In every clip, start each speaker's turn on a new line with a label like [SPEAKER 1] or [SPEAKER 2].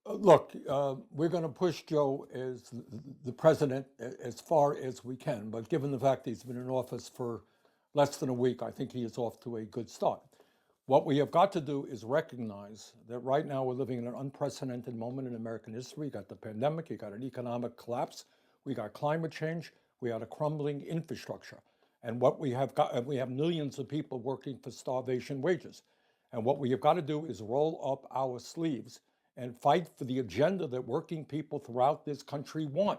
[SPEAKER 1] We're going to push Joe as the president as far as we can, but given the fact he's been in office for less than a week, I think he is off to a good start. What we have got to do is recognize that right now we're living in an unprecedented moment in American history. You got the pandemic, you got an economic collapse, we got climate change, we got a crumbling infrastructure. And what we have millions of people working for starvation wages. And what we have got to do is roll up our sleeves and fight for the agenda that working people throughout this country want.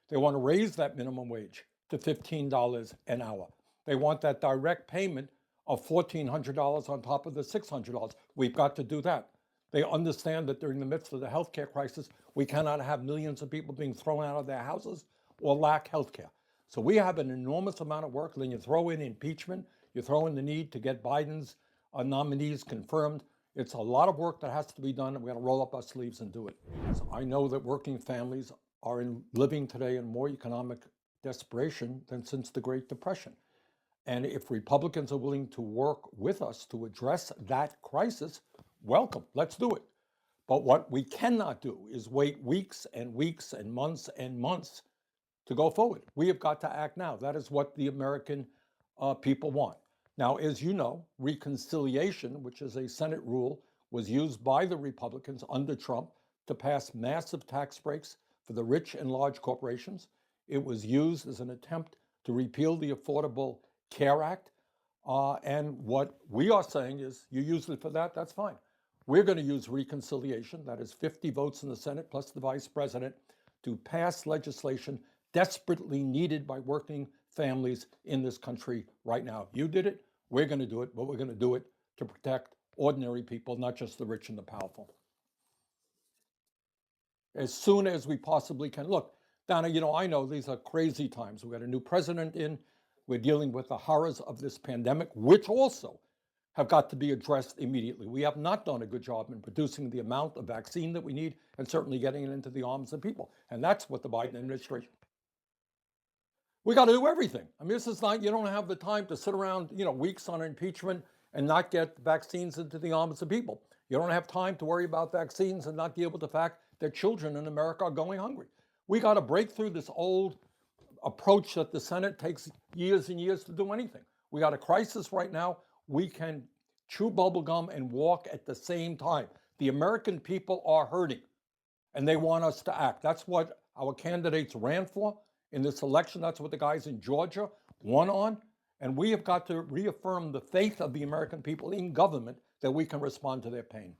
[SPEAKER 1] They want to raise that minimum wage to $15 an hour. They want that direct payment of $1,400 on top of the $600. We've got to do that. They understand that during the midst of the healthcare crisis, we cannot have millions of people being thrown out of their houses or lack healthcare. So we have an enormous amount of work. Then you throw in impeachment, you throw in the need to get Biden's nominees confirmed. It's a lot of work that has to be done, and we're going to roll up our sleeves and do it. So I know that working families are living today in more economic desperation than since the Great Depression. And if Republicans are willing to work with us to address that crisis, welcome, let's do it. But what we cannot do is wait weeks and weeks and months to go forward. We have got to act now. That is what the American people want. Now, as you know, reconciliation, which is a Senate rule, was used by the Republicans under Trump to pass massive tax breaks for the rich and large corporations. It was used as an attempt to repeal the Affordable Care Act. And what we are saying is, you use it for that, that's fine. We're going to use reconciliation, that is 50 votes in the Senate plus the vice president, to pass legislation desperately needed by working families in this country right now. You did it, we're going to do it, but we're going to do it to protect ordinary people, not just the rich and the powerful. As soon as we possibly can. Look, Donna, I know these are crazy times. We got a new president in. We're dealing with the horrors of this pandemic, which also have got to be addressed immediately. We have not done a good job in producing the amount of vaccine that we need and certainly getting it into the arms of people. And that's what the Biden administration. We got to do everything. I mean, this is not, you don't have the time to sit around, weeks on impeachment and not get vaccines into the arms of people. You don't have time to worry about vaccines and not deal with the fact that children in America are going hungry. We got to break through this old approach that the Senate takes years and years to do anything. We got a crisis right now. We can chew bubblegum and walk at the same time. The American people are hurting and they want us to act. That's what our candidates ran for in this election. That's what the guys in Georgia won on. And we have got to reaffirm the faith of the American people in government that we can respond to their pain.